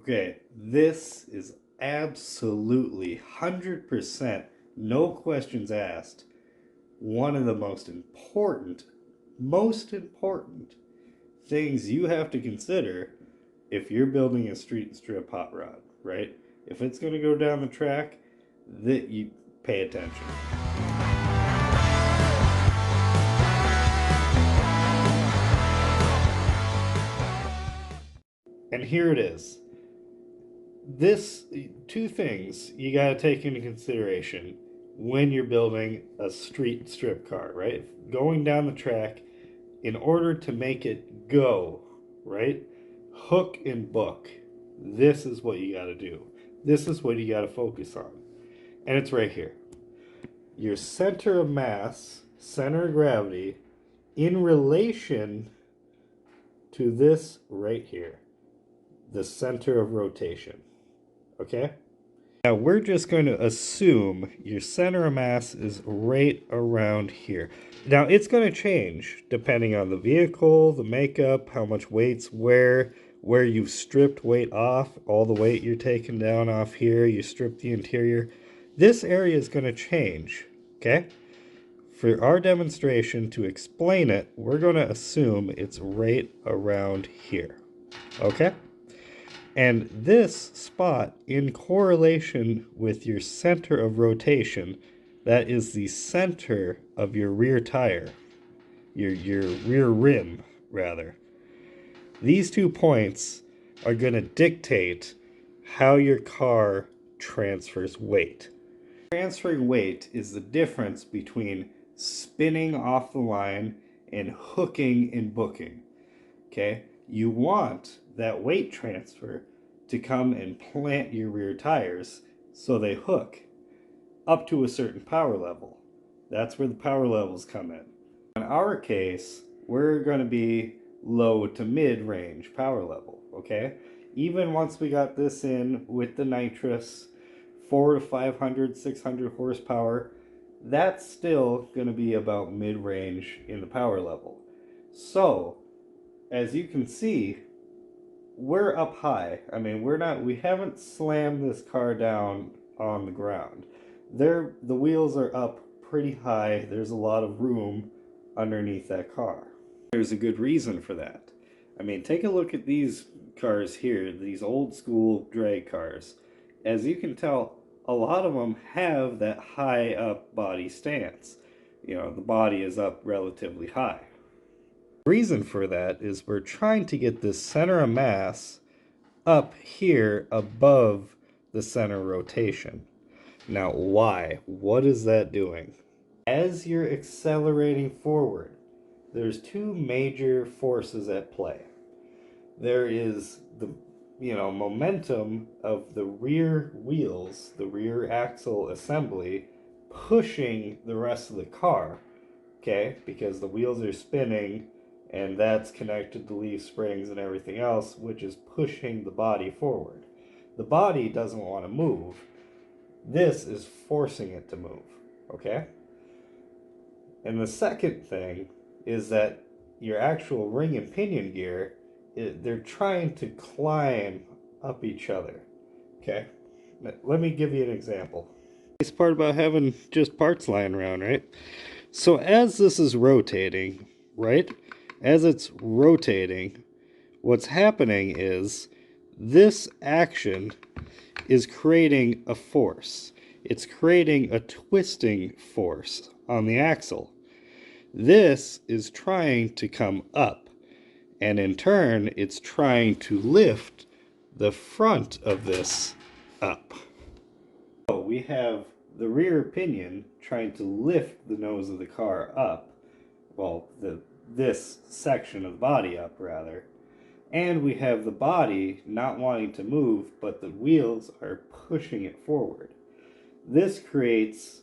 Okay, this is absolutely 100%, no questions asked, one of the most important things you have to consider if you're building a street strip hot rod, right? If it's going to go down the track, that you pay attention. And here it is. This two things you got to take into consideration when you're building a street strip car, right? Going down the track, in order to make it go, right? Hook and book. This is what you got to do. This is what you got to focus on. And it's right here. Your center of mass, center of gravity, in relation to this right here, the center of rotation. Okay? Now we're just going to assume your center of mass is right around here. Now it's going to change depending on the vehicle, the makeup, how much weight's where you've stripped weight off, all the weight you're taking down off here, you strip the interior. This area is going to change, okay? For our demonstration to explain it, we're going to assume it's right around here, okay? And this spot, in correlation with your center of rotation, that is the center of your rear tire, your rear rim, rather. These 2 points are going to dictate how your car transfers weight. Transferring weight is the difference between spinning off the line and hooking and booking. Okay? You want that weight transfer to come and plant your rear tires so they hook up to a certain power level. That's where the power levels come in. In our case, we're going to be low to mid-range power level, okay? Even once we got this in with the nitrous, 400 to 500, 600 horsepower, that's still going to be about mid-range in the power level. So, as you can see, we're up high. I mean, we haven't slammed this car down on the ground. The wheels are up pretty high. There's a lot of room underneath that car. There's a good reason for that. I mean, take a look at these cars here, these old school drag cars. As you can tell, a lot of them have that high up body stance. You know, the body is up relatively high. The reason for that is we're trying to get this center of mass up here above the center of rotation. Now, why? What is that doing? As you're accelerating forward, there's 2 major forces at play. There is the momentum of the rear wheels, the rear axle assembly, pushing the rest of the car, okay? Because the wheels are spinning, and that's connected to leaf springs and everything else, which is pushing the body forward. The body doesn't want to move. This is forcing it to move, okay? And the second thing is that your actual ring and pinion gear, they're trying to climb up each other, okay? Let me give you an example. Nice part about having just parts lying around, right? So as this is rotating, right? As it's rotating, what's happening is this action is creating a force. It's creating a twisting force on the axle. This is trying to come up, and in turn, it's trying to lift the front of this up. So we have the rear pinion trying to lift the nose of the car up, well, this section of the body up, rather. And we have the body not wanting to move, but the wheels are pushing it forward. This creates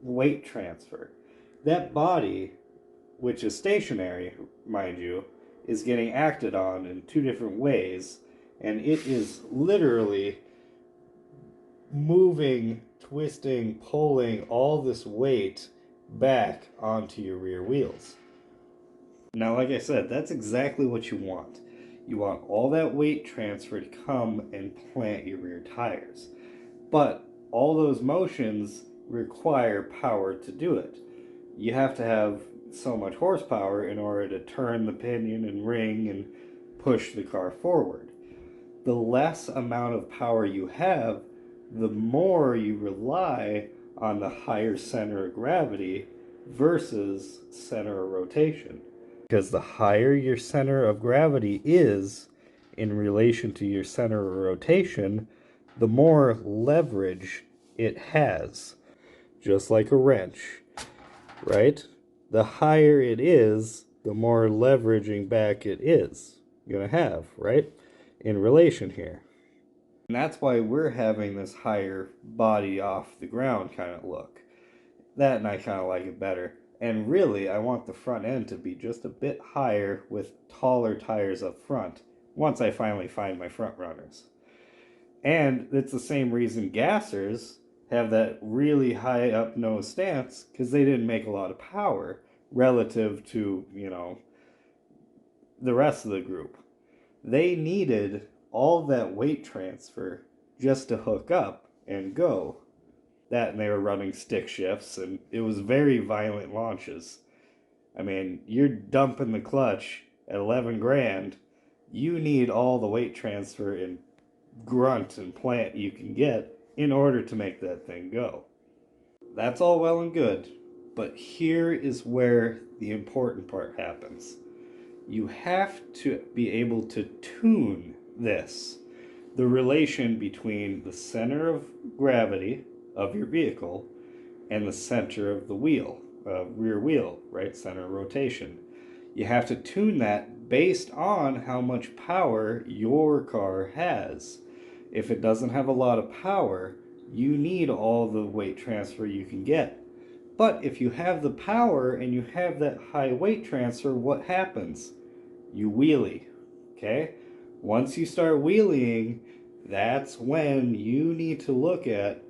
weight transfer. That body, which is stationary, mind you, is getting acted on in 2 different ways, and it is literally moving, twisting, pulling all this weight back onto your rear wheels. Now, like I said, that's exactly what you want. You want all that weight transfer to come and plant your rear tires. But all those motions require power to do it. You have to have so much horsepower in order to turn the pinion and ring and push the car forward. The less amount of power you have, the more you rely on the higher center of gravity versus center of rotation. Because the higher your center of gravity is in relation to your center of rotation, the more leverage it has. Just like a wrench, right? The higher it is, the more leveraging back it is going to have, right? In relation here. And that's why we're having this higher body off the ground kind of look. That and I kind of like it better. And really, I want the front end to be just a bit higher with taller tires up front once I finally find my front runners. And it's the same reason gassers have that really high up nose stance, because they didn't make a lot of power relative to, the rest of the group. They needed all that weight transfer just to hook up and go. That, and they were running stick shifts, and it was very violent launches. I mean, you're dumping the clutch at 11 grand. You need all the weight transfer and grunt and plant you can get in order to make that thing go. That's all well and good, but here is where the important part happens. You have to be able to tune this, the relation between the center of gravity of your vehicle and the center of the wheel, rear wheel, right? Center of rotation. You have to tune that based on how much power your car has. If it doesn't have a lot of power, you need all the weight transfer you can get. But if you have the power and you have that high weight transfer, what happens? You wheelie, okay? Once you start wheeling, that's when you need to look at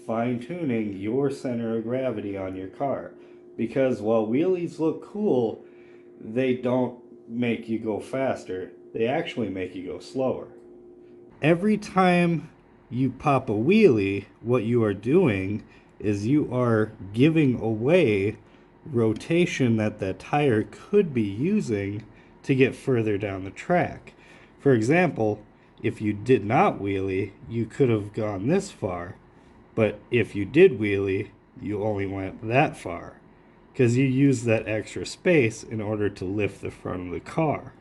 fine-tuning your center of gravity on your car. Because while wheelies look cool, they don't make you go faster. They actually make you go slower. Every time you pop a wheelie, what you are doing is you are giving away rotation that that tire could be using to get further down the track. For example, if you did not wheelie, you could have gone this far, but if you did wheelie, you only went that far because you used that extra space in order to lift the front of the car.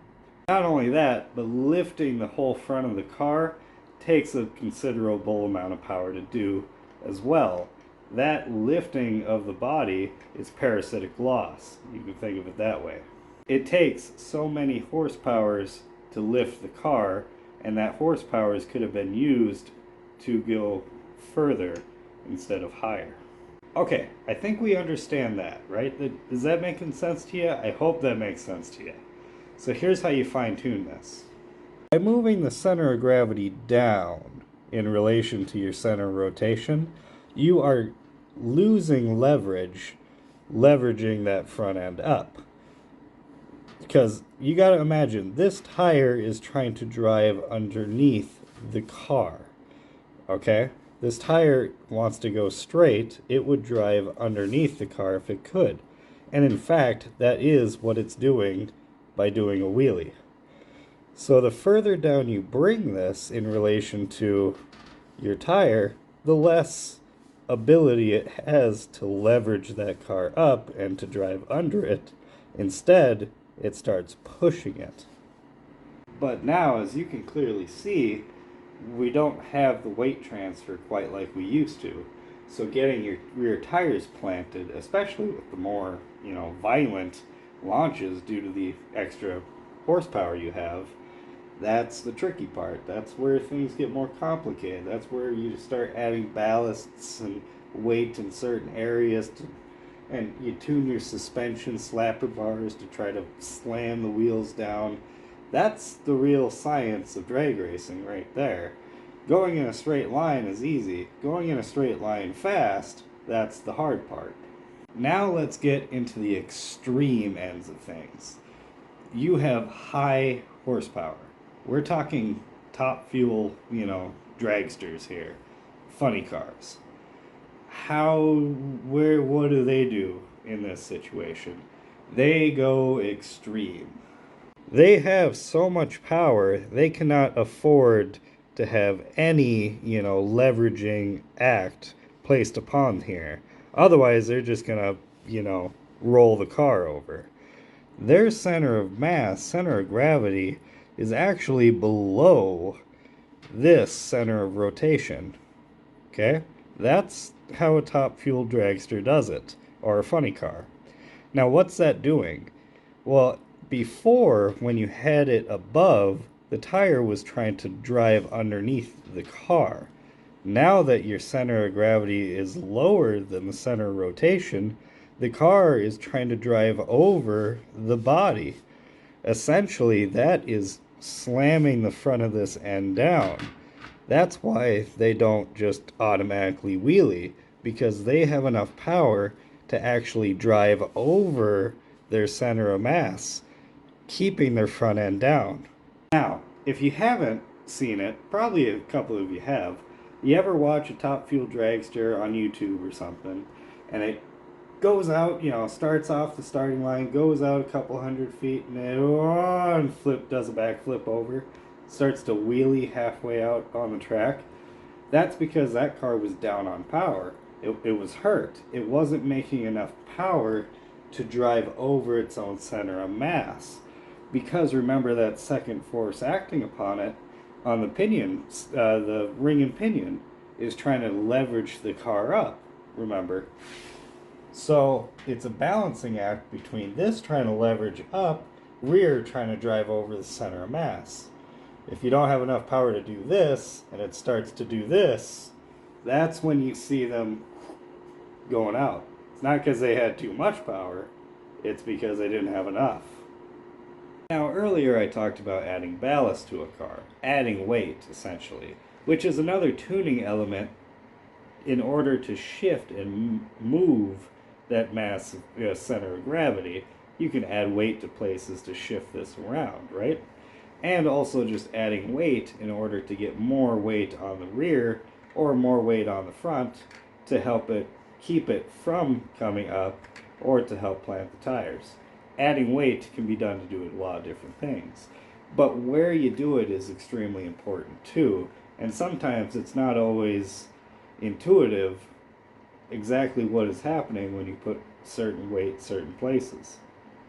Not only that, but lifting the whole front of the car takes a considerable amount of power to do as well. That lifting of the body is parasitic loss. You can think of it that way. It takes so many horsepowers to lift the car, and that horsepowers could have been used to go further instead of higher. Okay, I think we understand that, right? Is that making sense to you? I hope that makes sense to you. So here's how you fine-tune this. By moving the center of gravity down in relation to your center of rotation, you are losing leverage, leveraging that front end up. Because you got to imagine, this tire is trying to drive underneath the car, okay? This tire wants to go straight. It would drive underneath the car if it could. And in fact, that is what it's doing by doing a wheelie. So the further down you bring this in relation to your tire, the less ability it has to leverage that car up and to drive under it. Instead, it starts pushing it. But now, as you can clearly see, we don't have the weight transfer quite like we used to. So getting your rear tires planted, especially with the more, violent launches due to the extra horsepower you have, that's the tricky part. That's where things get more complicated. That's where you start adding ballasts and weight in certain areas and you tune your suspension slapper bars to try to slam the wheels down. That's the real science of drag racing right there. Going in a straight line is easy. Going in a straight line fast, that's the hard part. Now let's get into the extreme ends of things. You have high horsepower. We're talking top fuel, dragsters here, funny cars. How, what do they do in this situation? They go extreme. They have so much power, they cannot afford to have any, leveraging act placed upon here. Otherwise, they're just gonna, roll the car over. Their center of mass, center of gravity, is actually below this center of rotation. Okay? That's how a top fuel dragster does it, or a funny car. Now, what's that doing? Well, before, when you had it above, the tire was trying to drive underneath the car. Now that your center of gravity is lower than the center of rotation, the car is trying to drive over the body. Essentially, that is slamming the front of this end down. That's why they don't just automatically wheelie, because they have enough power to actually drive over their center of mass, keeping their front end down. Now, if you haven't seen it, probably a couple of you have, you ever watch a top fuel dragster on YouTube or something, and it goes out, starts off the starting line, goes out a couple 100 feet, and then does a backflip over, starts to wheelie halfway out on the track. That's because that car was down on power. It was hurt. It wasn't making enough power to drive over its own center of mass. Because remember that second force acting upon it on the pinion, the ring and pinion, is trying to leverage the car up, remember? So it's a balancing act between this trying to leverage up, rear trying to drive over the center of mass. If you don't have enough power to do this, and it starts to do this, that's when you see them going out. It's not because they had too much power, it's because they didn't have enough. Now, earlier I talked about adding ballast to a car, adding weight, essentially, which is another tuning element in order to shift and move that mass center of gravity. You can add weight to places to shift this around, right? And also just adding weight in order to get more weight on the rear or more weight on the front to help it keep it from coming up or to help plant the tires. Adding weight can be done to do a lot of different things. But where you do it is extremely important too. And sometimes it's not always intuitive exactly what is happening when you put certain weight certain places.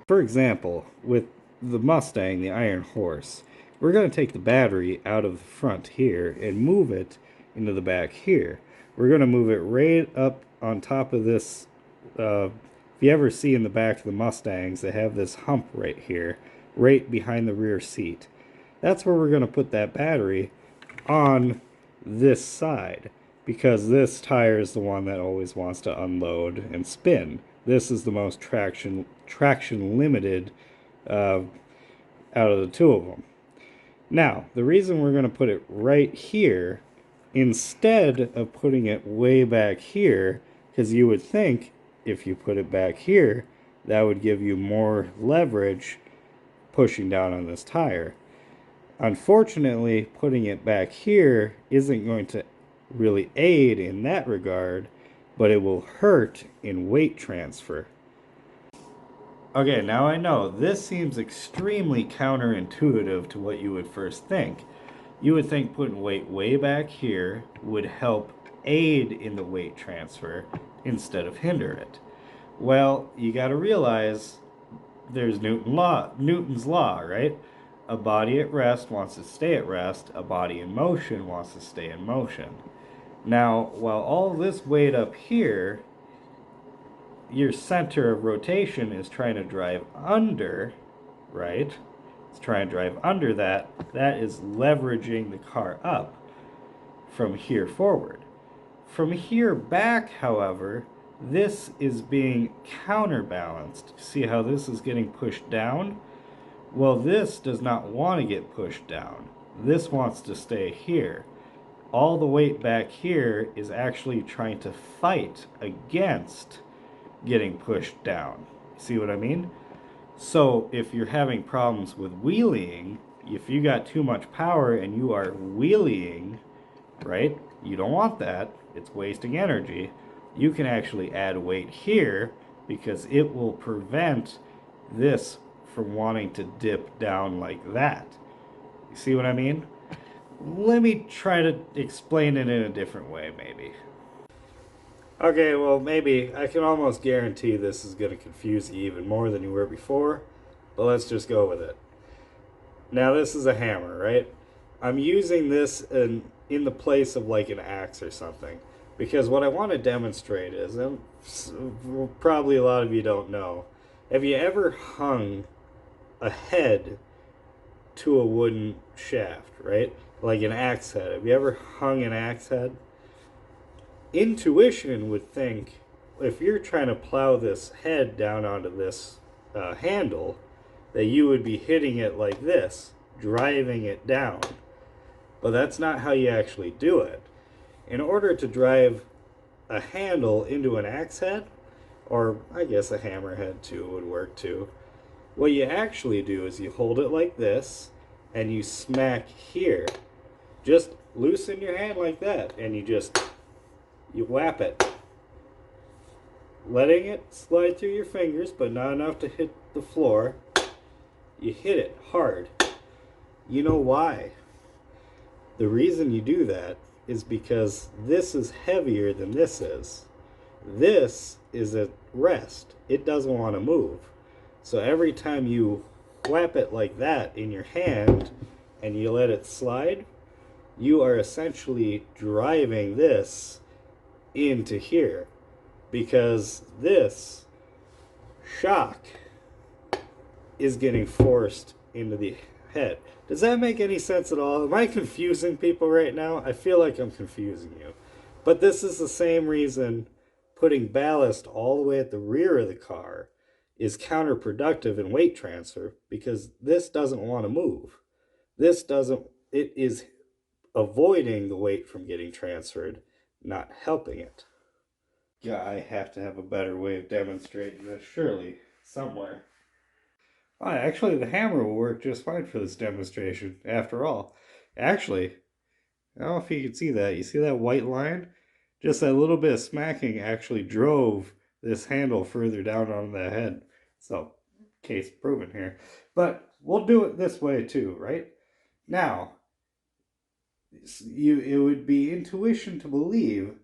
For example, with the Mustang, the Iron Horse, we're going to take the battery out of the front here and move it into the back here. We're going to move it right up on top of this. If you ever see in the back of the Mustangs, they have this hump right here, right behind the rear seat. That's where we're going to put that battery on this side, because this tire is the one that always wants to unload and spin. This is the most traction limited out of the two of them. Now, the reason we're going to put it right here instead of putting it way back here, because you would think if you put it back here, that would give you more leverage pushing down on this tire. Unfortunately, putting it back here isn't going to really aid in that regard, but it will hurt in weight transfer. Okay, now I know this seems extremely counterintuitive to what you would first think. You would think putting weight way back here would help aid in the weight transfer instead of hinder it. Well, you got to realize there's Newton's law, right? A body at rest wants to stay at rest, a body in motion wants to stay in motion. Now, while all this weight up here, your center of rotation is trying to drive under, right? It's trying to drive under that. That is leveraging the car up from here forward. From here back, however, this is being counterbalanced. See how this is getting pushed down? Well, this does not want to get pushed down. This wants to stay here. All the weight back here is actually trying to fight against getting pushed down. See what I mean? So if you're having problems with wheeling if you got too much power and you are wheeling, right? You don't want that. It's wasting energy. You can actually add weight here because it will prevent this from wanting to dip down like that. You see what I mean? Let me try to explain it in a different way, maybe. Okay, well, maybe I can almost guarantee this is going to confuse you even more than you were before, but let's just go with it. Now, this is a hammer, right? I'm using this in the place of like an axe or something, because what I want to demonstrate is, and probably a lot of you don't know, have you ever hung a head to a wooden shaft, right? Like an axe head. Have you ever hung an axe head? Intuition would think if you're trying to plow this head down onto this handle, that you would be hitting it like this, driving it down. But that's not how you actually do it. In order to drive a handle into an axe head, or I guess a hammerhead too would work too, what you actually do is you hold it like this and you smack here. Just loosen your hand like that and you whap it. Letting it slide through your fingers, but not enough to hit the floor. You hit it hard. You know why? The reason you do that is because this is heavier than this is. This is at rest. It doesn't want to move. So every time you whap it like that in your hand and you let it slide, you are essentially driving this into here, because this shock is getting forced into the head. Does that make any sense at all? Am I confusing people right now? I feel like I'm confusing you. But this is the same reason putting ballast all the way at the rear of the car is counterproductive in weight transfer, because this doesn't want to move. It is avoiding the weight from getting transferred, not helping it. Yeah, I have to have a better way of demonstrating this, surely, somewhere. Oh, actually, the hammer will work just fine for this demonstration, after all. Actually, I don't know if you can see that. You see that white line? Just that little bit of smacking actually drove this handle further down on the head. So, case proven here. But we'll do it this way too, right? Now, it would be intuition to believe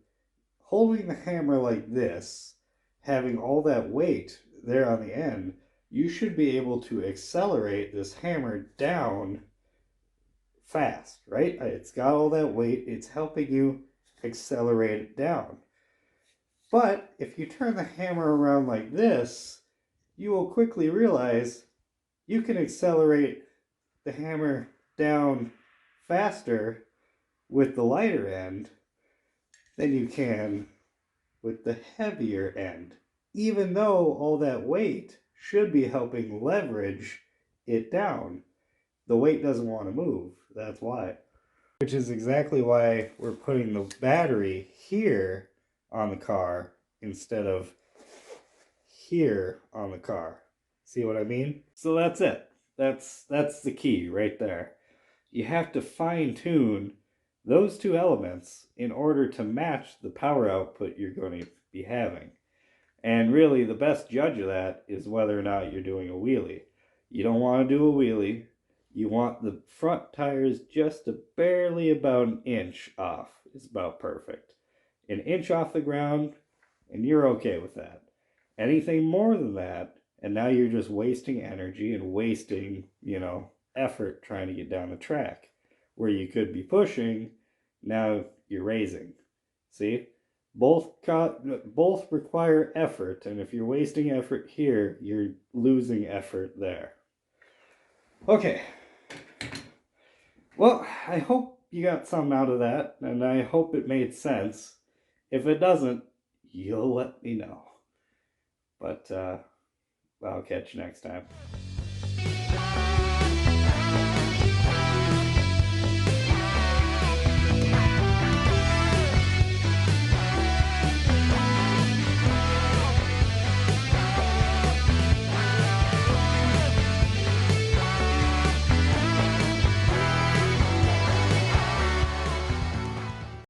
holding the hammer like this, having all that weight there on the end, you should be able to accelerate this hammer down fast, right? It's got all that weight, it's helping you accelerate it down. But if you turn the hammer around like this, you will quickly realize you can accelerate the hammer down faster with the lighter end than you can with the heavier end, even though all that weight should be helping leverage it down. The weight doesn't want to move, that's why. Which is exactly why we're putting the battery here on the car instead of here on the car. See what I mean? So that's it. That's the key right there. You have to fine tune those two elements in order to match the power output you're going to be having. And really, the best judge of that is whether or not you're doing a wheelie. You don't want to do a wheelie. You want the front tires just barely about an inch off. It's about perfect. An inch off the ground, and you're okay with that. Anything more than that, and now you're just wasting energy and wasting, effort trying to get down the track. Where you could be pushing, now you're raising. See? Both require effort, and if you're wasting effort here, you're losing effort there. Okay. Well, I hope you got something out of that, and I hope it made sense. If it doesn't, you'll let me know. But I'll catch you next time.